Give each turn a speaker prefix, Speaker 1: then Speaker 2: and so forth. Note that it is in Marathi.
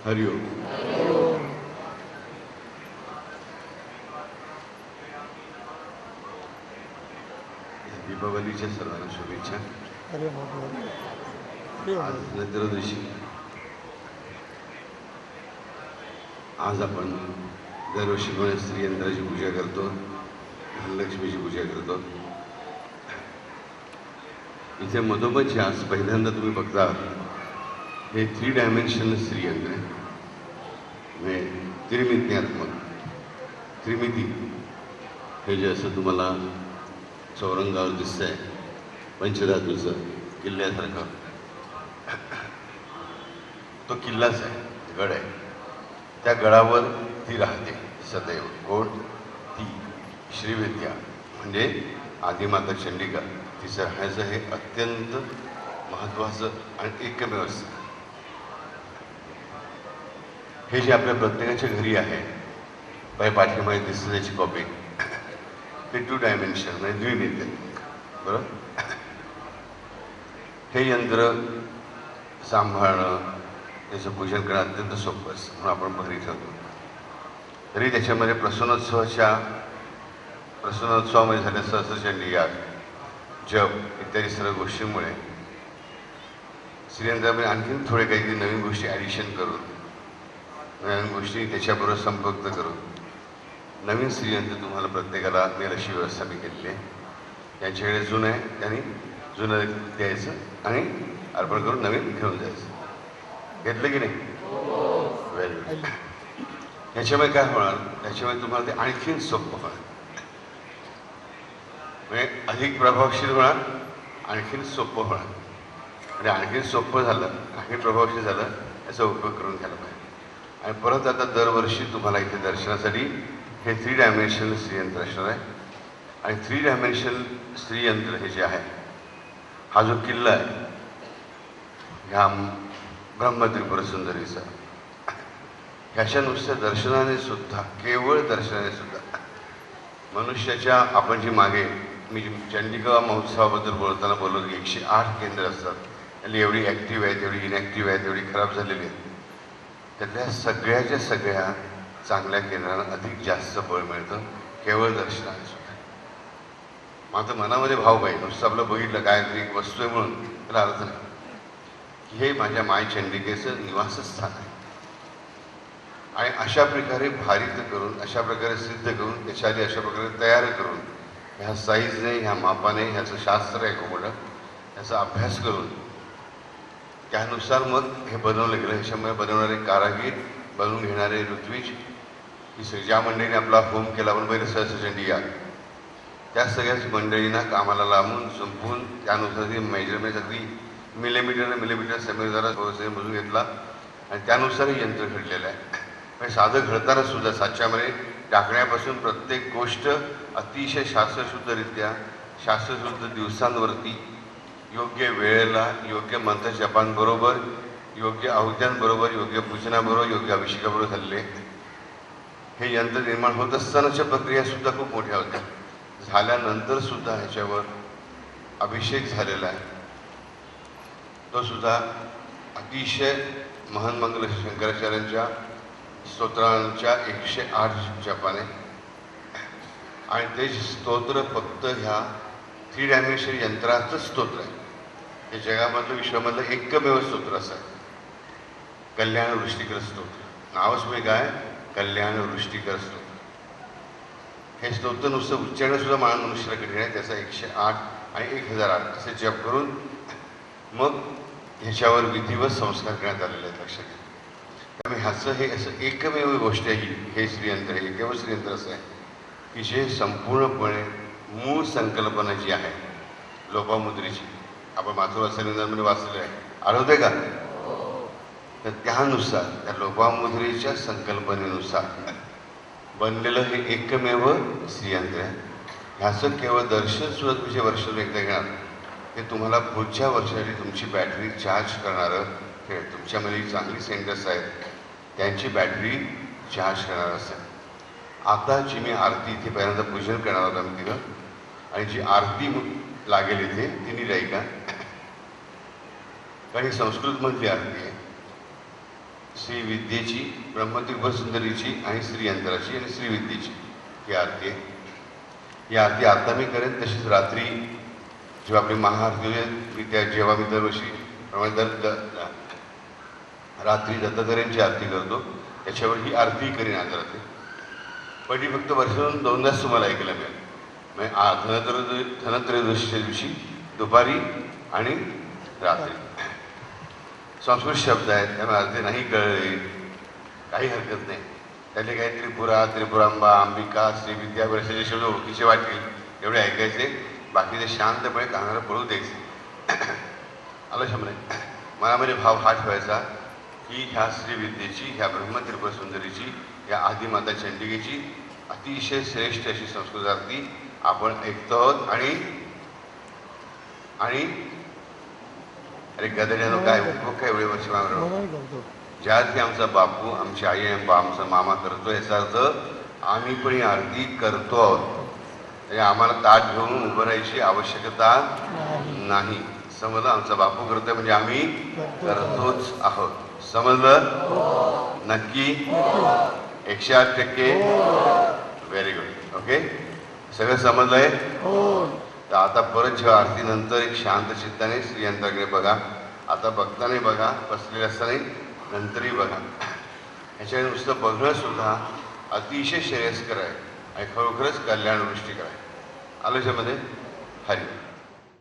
Speaker 1: हरिओम. दीपावलीच्या सर्वांना शुभेच्छा. आज धनत्रयोदशी. आज आपण दरवर्षीप्रमाणे श्रीयंत्राची पूजा करतो, धनलक्ष्मीची पूजा करतो. इथे मधोमध आज पहिल्यांदा तुम्ही बघता हे 3 डायमेन्शनल श्रीयंत्र आहे, म्हणजे त्रिमित्यात्मक, त्रिमिती. हे जे असं तुम्हाला चौरंगावर दिसतंय पंचधातूचं किल्ल्यासारखं, तो किल्लाच आहे, गड आहे. त्या गडावर ती राहते सदैव. कोण? ती श्रीविद्या म्हणजे आदिमाता चंडिका. तिचं राहायचं हे अत्यंत महत्त्वाचं आणि एकमेव असतं. हे जे आपल्या प्रत्येकाच्या घरी आहे, पाठीमागे दिसतं त्याची कॉपी, ते 2 डायमेन्शन म्हणजे द्विमितीय. बरोबर. हे यंत्र सांभाळणं, त्याचं पूजन करणं अत्यंत सोपं असतं, म्हणून आपण घरी ठेवतो. तरी त्याच्यामध्ये प्रसूनोत्सवामध्ये झाल्या सहस्रचंडी याग, जप इत्यादी सर्व गोष्टींमुळे श्रीयंत्रामध्ये आणखीन थोडे काही नवीन गोष्टी ॲडिशन करून, नवीन गोष्टी त्याच्याबरोबर संपक्त करून नवीन श्रीयंत्र तुम्हाला प्रत्येकाला मिळेल अशी व्यवस्था मी केलेली आहे. त्यांच्याकडे जुनं आहे, त्यांनी जुनं द्यायचं आणि अर्पण करून नवीन घेऊन जायचं. घेतलं की नाही? Very good. ह्याच्यामुळे काय होणार? त्याच्यामुळे तुम्हाला ते आणखीन सोपं होणार, म्हणजे अधिक प्रभावशील होणार, आणखीन सोपं होणार. आणि आणखीन सोपं झालं, आणखीन प्रभावशील झालं, याचा उपयोग करून घ्यायला पाहिजे. आणि परत आता दरवर्षी तुम्हाला इथे दर्शनासाठी हे 3 डायमेन्शनल श्रीयंत्र असणार आहे. आणि 3 डायमेन्शनल श्रीयंत्र हे जे आहे, हा जो किल्ला आहे ह्या ब्रह्मत्रिपुर सुंदरीचा, ह्याच्या नुसत्या दर्शनाने सुद्धा, केवळ दर्शनाने सुद्धा मनुष्याच्या, आपण जी मागे मी चंडिका महोत्सवाबद्दल बोलताना बोललो की 108 केंद्र असतात, आणि एवढी ॲक्टिव्ह आहेत, एवढी इनॅक्टिव्ह आहेत, एवढी खराब झालेली आहेत. त्यातल्या सगळ्याच्या सगळ्या चांगल्या केंद्रांना अधिक जास्त बळ मिळतं केवळ दर्शनाने सुद्धा. मात्र मनामध्ये भाव पाहिजे. नुसतं आपलं बघितलं काय तरी एक वस्तू आहे म्हणून त्याला अर्थ नाही. हे माझ्या माय चंडिकेचं निवासस्थान आहे. आणि अशा प्रकारे भारित करून, अशा प्रकारे सिद्ध करून, त्याच्या आधी अशा प्रकारे तयार करून, ह्या साईजने, ह्या मापाने, ह्याचं शास्त्र आहे खूप मोठं, ह्याचा अभ्यास करून त्यानुसार मग हे बनवलं गेलं. ह्याच्यामुळे बनवणारे कारागीर, बनवून घेणारे ऋत्विज, ही ज्या मंडळीने आपला होम केला आपण पहिलं सहस्रचंडी याग, त्या सगळ्याच मंडळींना कामाला लावून संपवून त्यानुसार ती मेजरमेंट अगदी मिलीमीटर समीर मोजून घेतला आणि त्यानुसार हे यंत्र घडलेलं आहे. म्हणजे साधं घडताना सुद्धा साच्यामध्ये टाकण्यापासून प्रत्येक गोष्ट अतिशय शास्त्रशुद्धरित्या, शास्त्रशुद्ध दिवसांवरती, योग्य वेळेला, योग्य मंत्र जपांबरोबर, योग्य आहुत्यांबरोबर, योग्य पूजनाबरोबर, योग्य अभिषेकाबरोबर झालेले. हे यंत्र निर्माण होत असतानाच्या प्रक्रिया सुद्धा खूप मोठ्या होत्या. झाल्यानंतर सुद्धा ह्याच्यावर अभिषेक झालेला आहे, तो सुद्धा अतिशय महन्मंगल शंकराचार्यांच्या स्तोत्रांच्या 108 जपाने. आणि ते स्तोत्र फक्त ह्या 3 डायमेन्शन यंत्राचं स्तोत्र आहे. हे जगामधलं, विश्वामधलं एकमेव स्तोत्र असं आहे, कल्याण वृष्टिकर स्तोत्र. नावच म्हणजे काय? कल्याण वृष्टिकर स्तोत्र. हे स्तोत्र नुसतं उच्चारण सुद्धा मनुष्याला कठीण आहे. त्याचा 108 आणि 1008 असे जप करून मग ह्याच्यावर विधिवत संस्कार करण्यात आलेले आहेत. लक्षात घ्या. त्यामुळे ह्याचं हे असं एकमेव गोष्ट आहे, हे श्रीयंत्र, हे एकमेव श्रीयंत्र असं आहे की जे संपूर्णपणे मूळ संकल्पना जी आहे लोपामुद्रेची, आपण मातृभाषामध्ये वाचलेलं आहे, आठवते का? तर त्यानुसार, त्या लोपामुद्रेच्या संकल्पनेनुसार बनलेलं हे एकमेव श्रीयंत्र आहे. ह्याचं केवळ दर्शन सुद्धा तुमचे वर्षातून एकदा घेणार, ते तुम्हाला पुढच्या वर्षासाठी तुमची बॅटरी चार्ज करणारं, हे तुमच्यामध्ये चांगली सेंटर्स आहेत त्यांची बॅटरी चार्ज करणार असेल. आता जी मी आरती इथे पहिल्यांदा पूजन करणार होता मी तिथं, आणि जी आरती लागेल इथे ती निरायिका, कारण ही संस्कृतमधली आरती आहे. श्री विद्येची, ब्रह्मत्रिपुर सुंदरीची आणि श्री यंत्राची आणि श्री विद्येची ही आरती आहे. ही आरती आता मी करेन, तशीच रात्री जेव्हा आपली महाआरती होईल जेव्हा मी दरवर्षी रात्री दत्तात्रेयांची आरती करतो त्याच्यावर ही आरती करीन आज रात्री. पण ती फक्त वर्षातून 2दाच तुम्हाला ऐकायला मिळेल. म्हणजे धनत्रयोदशीच्या दिवशी दुपारी आणि रात्री. संस्कृत शब्द आहेत त्यामुळे अर्थ नाही कळले काही हरकत नाही. त्यातले काही त्रिपुरांबा, अंबिका, श्रीविद्या बरेचसे शब्द ओळखीचे वाटतील एवढे ऐकायचे, बाकीचे शांतपणे कानाला पळू द्यायचे. आलं शंभर. मनामध्ये भाव हा ठेवायचा की ह्या श्रीविद्येची, ह्या ब्रह्मत्रिपुर सुंदरीची, या आदिमाता चंडिकेची अतिशय श्रेष्ठ अशी संस्कृत आरती आपण ऐकतो आहोत. आणि अरे गदड्यानं काय काय एवढे वर्ष ज्या की आमचा बापू, आमची आई, आमचा मामा करतो याचा अर्थ आम्ही पण ही आरती करतो आहोत. म्हणजे आम्हाला ताट घेऊन उभं राहायची आवश्यकता नाही. समजलं? आमचा बापू करतोय म्हणजे आम्ही करतोच आहोत. समजलं? नक्की? 108%? Very good. ओके, सगळं समजलंय? तर आता परत जेव्हा आरतीनंतर एक शांत चित्ताने श्रीयंत्राकडे बघा. आता बघताना बघा, बसलेले असताना नंतरही बघा. ह्याच्याकडे नुसतं बघणं सुद्धा अतिशय श्रेयस्कर आहे आणि खरोखरच कल्याणवृष्टी कराय. आलं याच्यामध्ये? हरी.